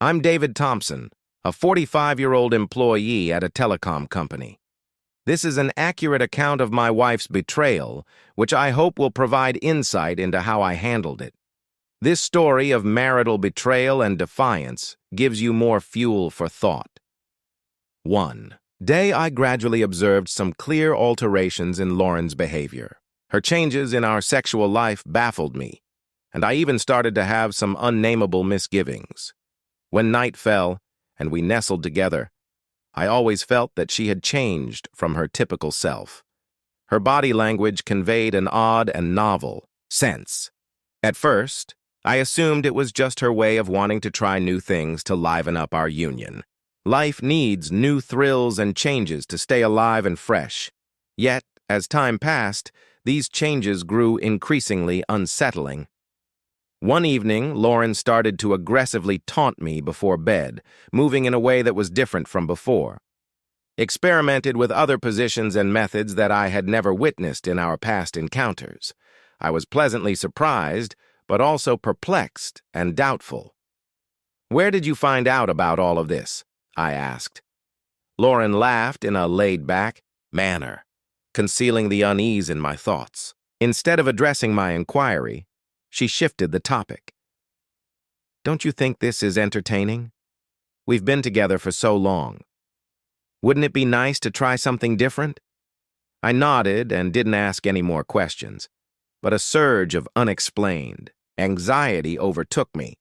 I'm David Thompson, a 45-year-old employee at a telecom company. This is an accurate account of my wife's betrayal, which I hope will provide insight into how I handled it. This story of marital betrayal and defiance gives you more fuel for thought. 1. Day I gradually observed some clear alterations in Lauren's behavior. Her changes in our sexual life baffled me, and I even started to have some unnameable misgivings. When night fell, and we nestled together, I always felt that she had changed from her typical self. Her body language conveyed an odd and novel sense. At first, I assumed it was just her way of wanting to try new things to liven up our union. Life needs new thrills and changes to stay alive and fresh. Yet, as time passed, these changes grew increasingly unsettling. One evening, Lauren started to aggressively taunt me before bed, moving in a way that was different from before. Experimented with other positions and methods that I had never witnessed in our past encounters. I was pleasantly surprised, but also perplexed and doubtful. "Where did you find out about all of this?" I asked. Lauren laughed in a laid-back manner, concealing the unease in my thoughts. Instead of addressing my inquiry, she shifted the topic. "Don't you think this is entertaining? We've been together for so long. Wouldn't it be nice to try something different?" I nodded and didn't ask any more questions, but a surge of unexplained anxiety overtook me.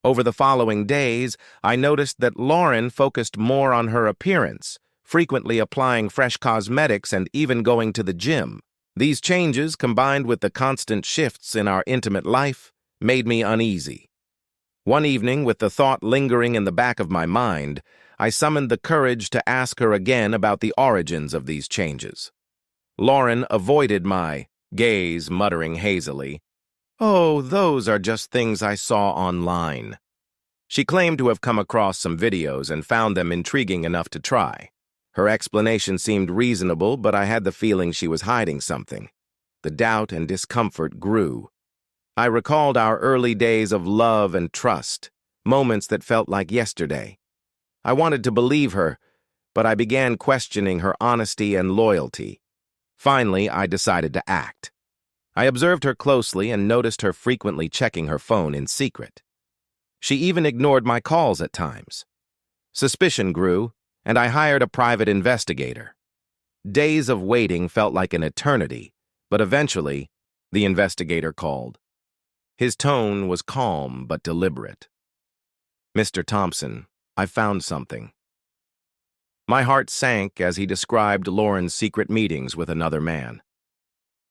Over the following days, I noticed that Lauren focused more on her appearance, frequently applying fresh cosmetics and even going to the gym. These changes, combined with the constant shifts in our intimate life, made me uneasy. One evening, with the thought lingering in the back of my mind, I summoned the courage to ask her again about the origins of these changes. Lauren avoided my gaze, muttering hazily, "Oh, those are just things I saw online." She claimed to have come across some videos and found them intriguing enough to try. Her explanation seemed reasonable, but I had the feeling she was hiding something. The doubt and discomfort grew. I recalled our early days of love and trust, moments that felt like yesterday. I wanted to believe her, but I began questioning her honesty and loyalty. Finally, I decided to act. I observed her closely and noticed her frequently checking her phone in secret. She even ignored my calls at times. Suspicion grew, and I hired a private investigator. Days of waiting felt like an eternity, but eventually, the investigator called. His tone was calm but deliberate. "Mr. Thompson, I found something." My heart sank as he described Lauren's secret meetings with another man.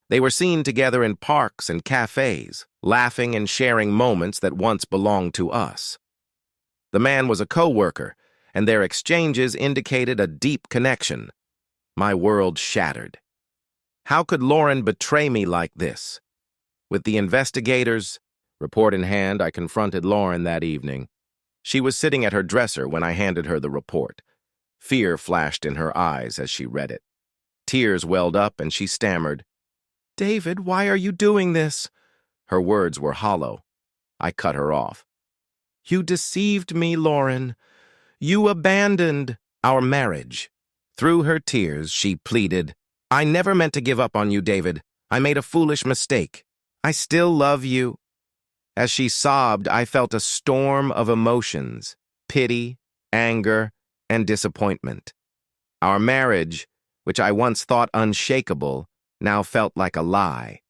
They were seen together in parks and cafes, laughing and sharing moments that once belonged to us. The man was a co-worker, and their exchanges indicated a deep connection. My world shattered. How could Lauren betray me like this? With the investigators' report in hand, I confronted Lauren that evening. She was sitting at her dresser when I handed her the report. Fear flashed in her eyes as she read it. Tears welled up and she stammered, "David, why are you doing this?" Her words were hollow. I cut her off. "You deceived me, Lauren. You abandoned our marriage." Through her tears, she pleaded, "I never meant to give up on you, David. I made a foolish mistake. I still love you." As she sobbed, I felt a storm of emotions, pity, anger, and disappointment. Our marriage, which I once thought unshakable, now felt like a lie.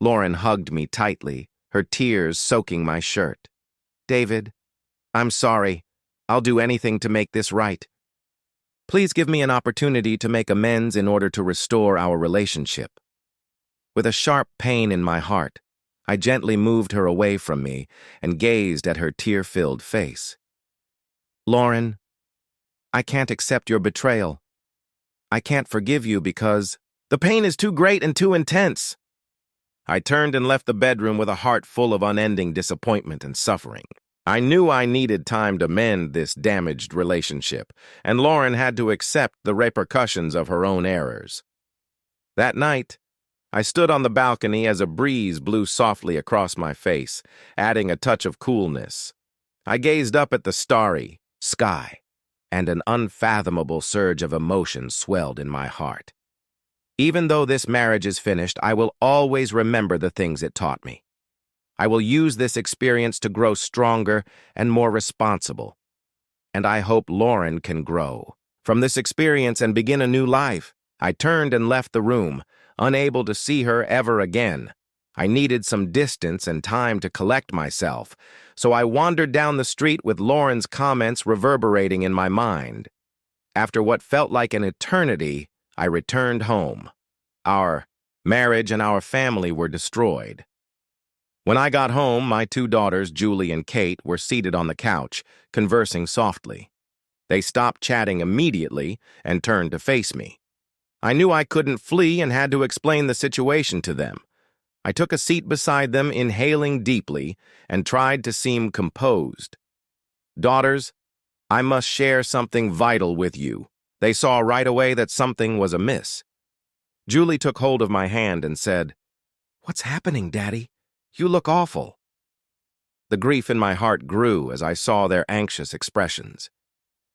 Lauren hugged me tightly, her tears soaking my shirt. "David, I'm sorry. I'll do anything to make this right. Please give me an opportunity to make amends in order to restore our relationship." With a sharp pain in my heart, I gently moved her away from me and gazed at her tear-filled face. "Lauren, I can't accept your betrayal. I can't forgive you because the pain is too great and too intense." I turned and left the bedroom with a heart full of unending disappointment and suffering. I knew I needed time to mend this damaged relationship, and Lauren had to accept the repercussions of her own errors. That night, I stood on the balcony as a breeze blew softly across my face, adding a touch of coolness. I gazed up at the starry sky, and an unfathomable surge of emotion swelled in my heart. Even though this marriage is finished, I will always remember the things it taught me. I will use this experience to grow stronger and more responsible. And I hope Lauren can grow from this experience and begin a new life. I turned and left the room, unable to see her ever again. I needed some distance and time to collect myself, so I wandered down the street with Lauren's comments reverberating in my mind. After what felt like an eternity, I returned home. Our marriage and our family were destroyed. When I got home, my two daughters, Julie and Kate, were seated on the couch, conversing softly. They stopped chatting immediately and turned to face me. I knew I couldn't flee and had to explain the situation to them. I took a seat beside them, inhaling deeply, and tried to seem composed. "Daughters, I must share something vital with you." They saw right away that something was amiss. Julie took hold of my hand and said, "What's happening, Daddy? You look awful." The grief in my heart grew as I saw their anxious expressions.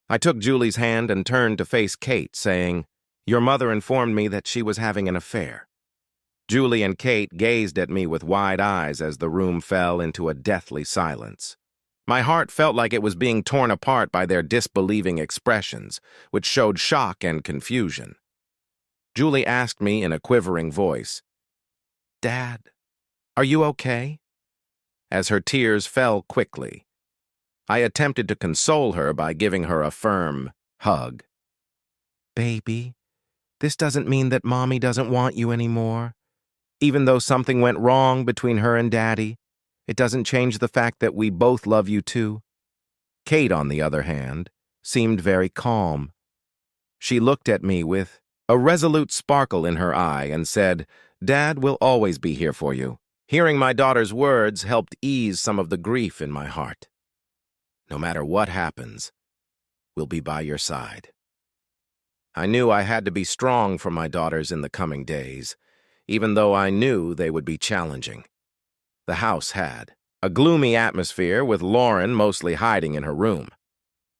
I took Julie's hand and turned to face Kate, saying, "Your mother informed me that she was having an affair." Julie and Kate gazed at me with wide eyes as the room fell into a deathly silence. My heart felt like it was being torn apart by their disbelieving expressions, which showed shock and confusion. Julie asked me in a quivering voice, "Dad, are you okay?" As her tears fell quickly, I attempted to console her by giving her a firm hug. "Baby, this doesn't mean that Mommy doesn't want you anymore. Even though something went wrong between her and Daddy, it doesn't change the fact that we both love you too." Kate, on the other hand, seemed very calm. She looked at me with a resolute sparkle in her eye and said, "Dad will always be here for you." Hearing my daughter's words helped ease some of the grief in my heart. "No matter what happens, we'll be by your side." I knew I had to be strong for my daughters in the coming days, even though I knew they would be challenging. The house had a gloomy atmosphere, with Lauren mostly hiding in her room.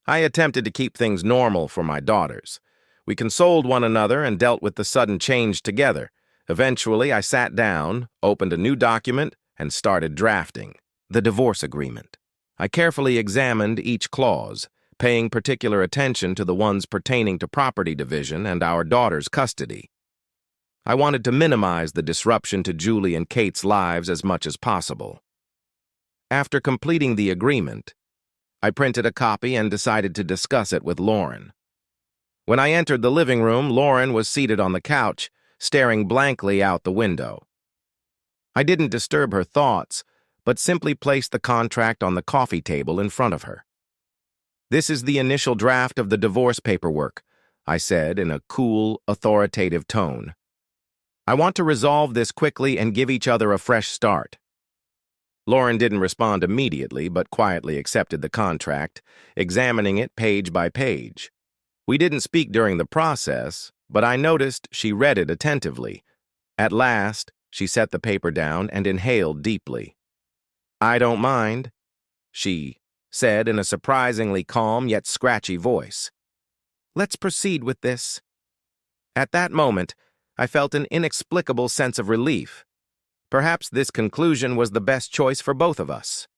I attempted to keep things normal for my daughters. We consoled one another and dealt with the sudden change together. Eventually, I sat down, opened a new document, and started drafting the divorce agreement. I carefully examined each clause, paying particular attention to the ones pertaining to property division and our daughter's custody. I wanted to minimize the disruption to Julie and Kate's lives as much as possible. After completing the agreement, I printed a copy and decided to discuss it with Lauren. When I entered the living room, Lauren was seated on the couch, staring blankly out the window. I didn't disturb her thoughts, but simply placed the contract on the coffee table in front of her. "This is the initial draft of the divorce paperwork," I said in a cool, authoritative tone. "I want to resolve this quickly and give each other a fresh start." Lauren didn't respond immediately, but quietly accepted the contract, examining it page by page. We didn't speak during the process, but I noticed she read it attentively. At last, she set the paper down and inhaled deeply. "I don't mind," she said in a surprisingly calm yet scratchy voice. "Let's proceed with this." At that moment, I felt an inexplicable sense of relief. Perhaps this conclusion was the best choice for both of us.